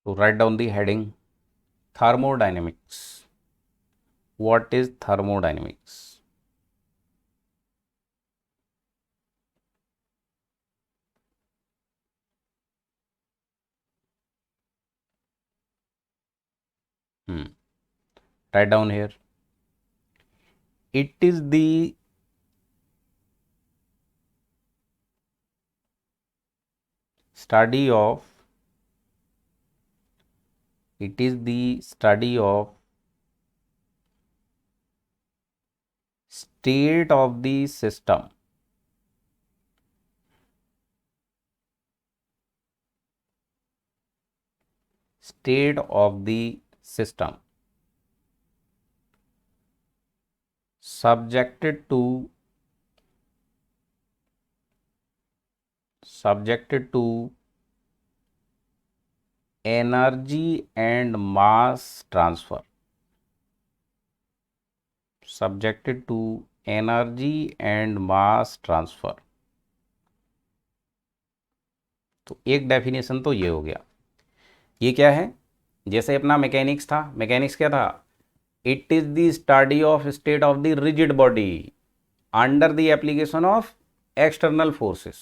So write down the heading thermodynamics. What is thermodynamics? Write down here. It is the study of state of the system. State of the system subjected to energy and mass transfer. Subjected to energy and mass transfer. तो एक definition तो ये हो गया. ये क्या है? जैसे अपना मैकेनिक्स था. मैकेनिक्स क्या था? It is the study of state of the rigid body under the application of external forces.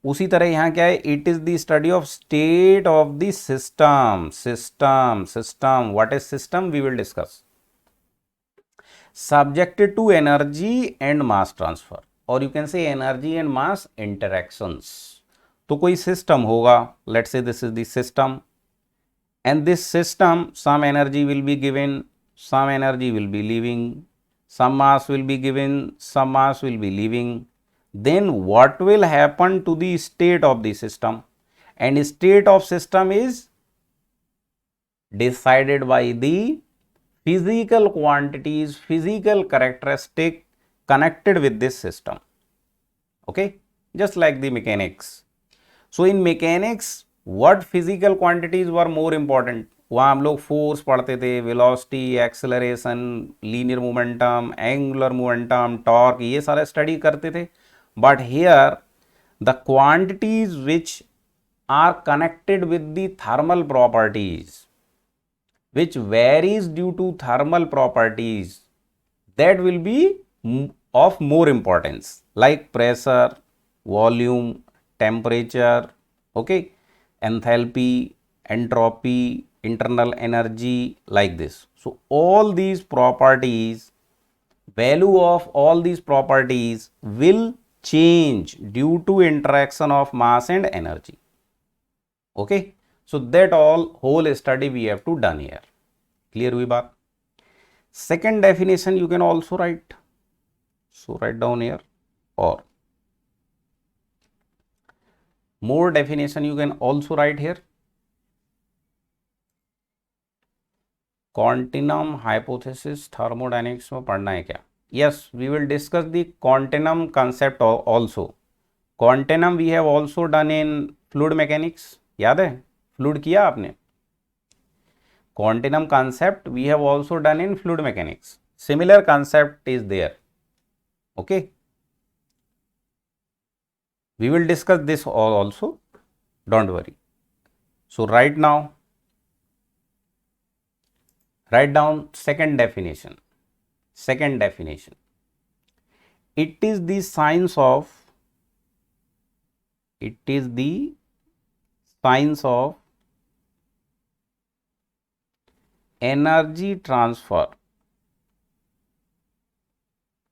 उसी तरह यहां क्या है? It is the study of state of the system. System what is system? We will discuss. Subjected to energy and mass transfer, और you can say energy and mass interactions. तो कोई system होगा, let's say this is the system, and this system, some energy will be given, some energy will be leaving, some mass will be given, some mass will be leaving. Then what will happen to the state of the system? And state of system is decided by the physical quantities, physical characteristic connected with this system. Okay, just like the mechanics. So in mechanics, what physical quantities were more important? वहाँ हम लोग force पढ़ते थे, velocity, acceleration, linear momentum, angular momentum, torque, ये सारे study करते थे. But here the quantities which are connected with the thermal properties, which varies due to thermal properties, that will be of more importance, like pressure, volume, temperature, okay, enthalpy, entropy, internal energy, like this. So all these properties, value of all these properties will change due to interaction of mass and energy. Okay, so that all whole study we have to done here. Clear हुई बात? Second definition you can also write. So write down here, or more definition you can also write here. Continuum hypothesis thermodynamics में पढ़ना है क्या? Yes, we will discuss the continuum concept also. Continuum we have also done in fluid mechanics. याद है? Fluid किया आपने? Continuum concept we have also done in fluid mechanics. Similar concept is there. Okay, we will discuss this also, don't worry. So write down second definition. It is the science of energy transfer.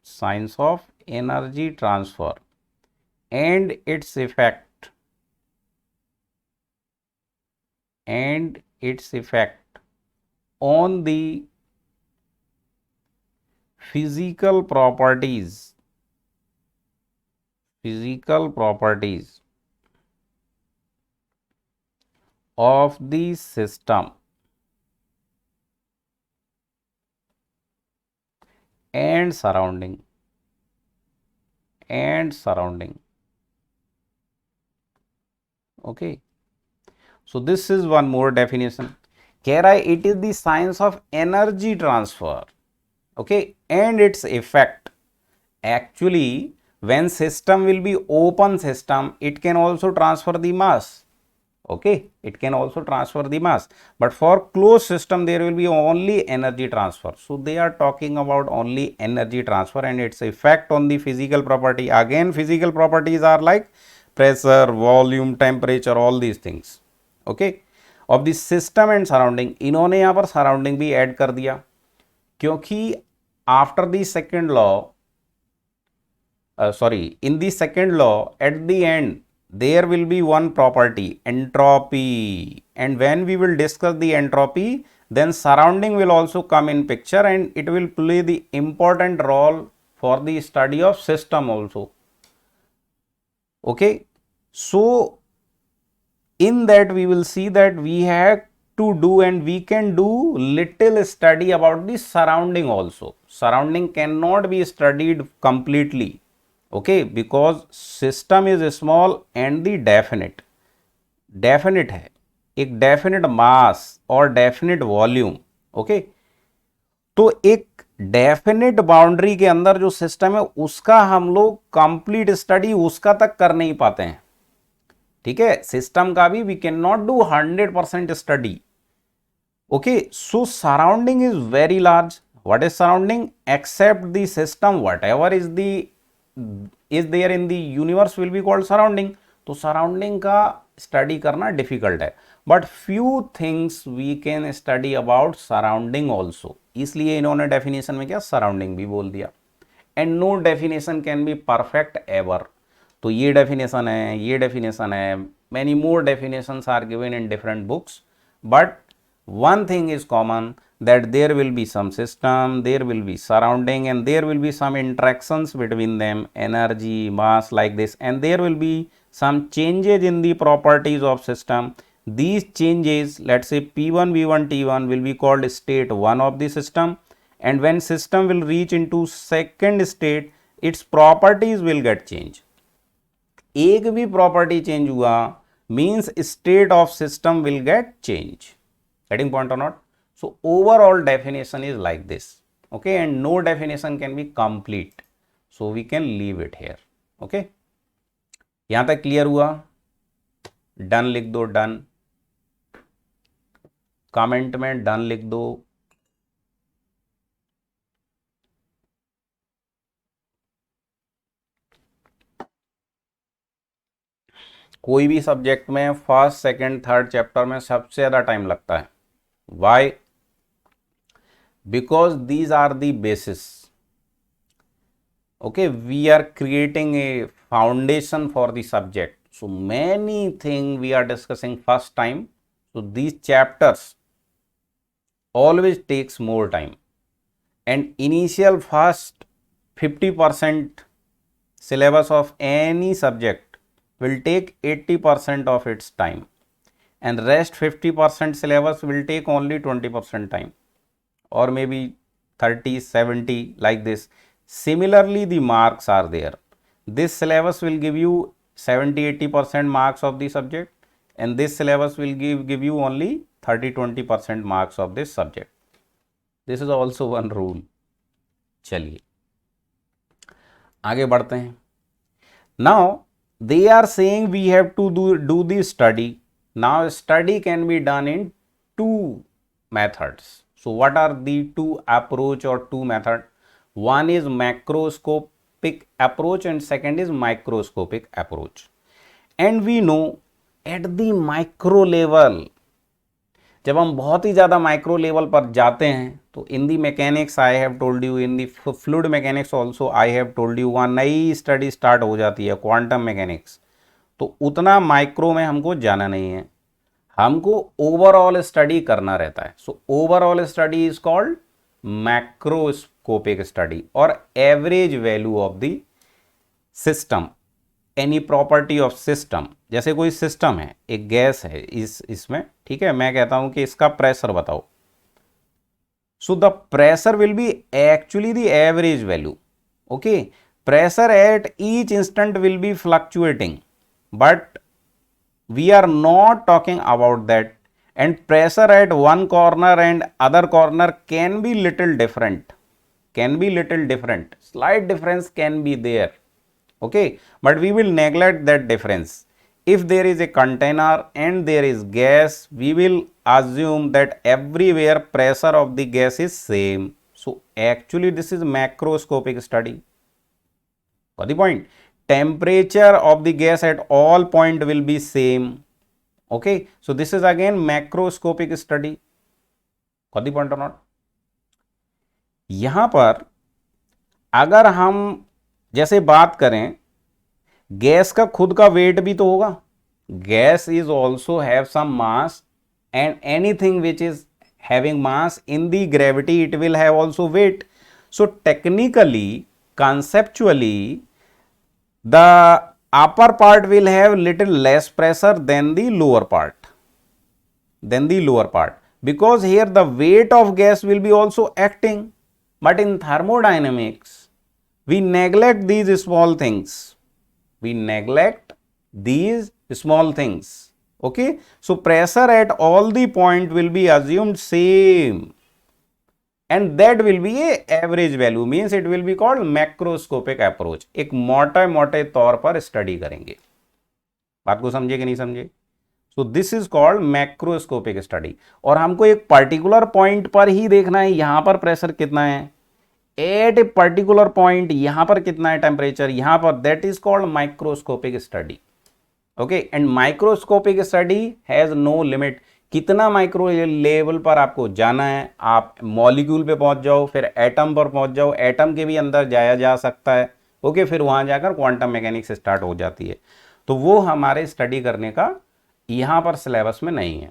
Science of energy transfer and its effect on the physical properties of the system and surrounding. Okay, so this is one more definition. Keh raha hai, it is the science of energy transfer, okay, and its effect. Actually, when system will be open system, it can also transfer the mass. Okay, it can also transfer the mass, but for closed system there will be only energy transfer. So they are talking about only energy transfer and its effect on the physical property. Again, physical properties are like pressure, volume, temperature, all these things, okay, of the system and surrounding. इन्होंने यहाँ पर surrounding भी add कर दिया, क्योंकि after the second law, in the second law, at the end there will be one property, entropy, and when we will discuss the entropy, then surrounding will also come in picture and it will play the important role for the study of system also. Okay, so in that we will see that we have to do and we can do little study about the surrounding also. Surrounding cannot be studied completely, okay, because system is small and the definite है, एक definite मास और definite volume, okay, तो एक definite boundary के अंदर जो system है उसका हम लोग कंप्लीट स्टडी उसका तक कर नहीं पाते हैं, ठीक है, सिस्टम का भी we can not do 100% study, okay. So surrounding is very large. What is surrounding? Except the system, whatever is there in the universe will be called surrounding. तो सराउंडिंग का स्टडी करना difficult है, but few things we can study about surrounding also. इसलिए इन्होंने definition में क्या surrounding भी बोल दिया. And no definition can be perfect ever. तो ये डेफिनेशन है, ये डेफिनेशन है, many more definitions are given in different books, but one thing is common, that there will be some system, there will be surrounding, and there will be some interactions between them, energy, mass, like this, and there will be some changes in the properties of system. These changes, let's say P1, V1, T1 will be called state 1 of the system, and when system will reach into second state, its properties will get changed. एक भी property change हुआ means state of system will get changed. Getting point or not? So overall definition is like this, okay, and no definition can be complete, so we can leave it here. Okay, यहां तक clear हुआ? Done लिख दो, done. Comment में done लिख दो. कोई भी सब्जेक्ट में फर्स्ट, सेकंड, थर्ड चैप्टर में सबसे ज्यादा टाइम लगता है. Why? Because these are the basis. Okay, we are creating a foundation for the subject. So many things we are discussing first time. So these chapters always takes more time. And initial first 50% syllabus of any subject will take 80% of its time. And rest 50% syllabus will take only 20% time, or maybe 30, 70, like this. Similarly, the marks are there. This syllabus will give you 70-80% marks of the subject, and this syllabus will give you only 30-20% marks of this subject. This is also one rule. चलिए आगे बढ़ते हैं. Now they are saying we have to do the study. Now study can be done in two methods. So what are the two approach or two method? One is macroscopic approach and second is microscopic approach. And we know at the micro level, जब हम बहुत ही ज़्यादा micro level पर जाते हैं, तो in the mechanics I have told you, in the fluid mechanics also I have told you, वहाँ नई स्टडी स्टार्ट हो जाती है, क्वांटम मैकेनिक्स. तो उतना माइक्रो में हमको जाना नहीं है, हमको ओवरऑल स्टडी करना रहता है. So overall study is called macroscopic study, और average value of the system, any property of system. जैसे कोई सिस्टम है, एक गैस है इसमें, ठीक है, मैं कहता हूं कि इसका प्रेशर बताओ. So the pressure will be actually the average value. Okay, pressure at each instant will be fluctuating, but we are not talking about that, and pressure at one corner and other corner can be little different, slight difference can be there, okay, but we will neglect that difference. if there is a container and there is gas, we will assume that everywhere pressure of the gas is same. So actually this is macroscopic study. Got the point? Temperature of the gas at all point will be same. Okay, so this is again macroscopic study. Got the point or not? यहां पर अगर हम जैसे बात करें, gas का खुद का वेट भी तो होगा. Gas is also have some mass and anything which is having mass in the gravity, it will have also weight. So technically, conceptually, the upper part will have little less pressure than the lower part, because here the weight of gas will be also acting. But in thermodynamics, we neglect these small things. Okay, so pressure at all the point will be assumed same, and that will be a average value, means it will be called macroscopic approach. एक मोटे तौर पर study करेंगे. बात को समझे कि नहीं समझे? So this is called macroscopic study. और हमको एक पर्टिकुलर पॉइंट पर ही देखना है, यहां पर प्रेशर कितना है, एट ए पर्टिकुलर पॉइंट यहां पर कितना है टेम्परेचर यहां पर, that is called microscopic study. Okay, and microscopic study has no limit. कितना माइक्रो लेवल पर आपको जाना है, आप मॉलिक्यूल पे पहुंच जाओ, फिर एटम पर पहुंच जाओ, एटम के भी अंदर जाया जा सकता है. ओके, फिर वहां जाकर क्वांटम मैकेनिक्स स्टार्ट हो जाती है. तो वो हमारे स्टडी करने का यहां पर सिलेबस में नहीं है.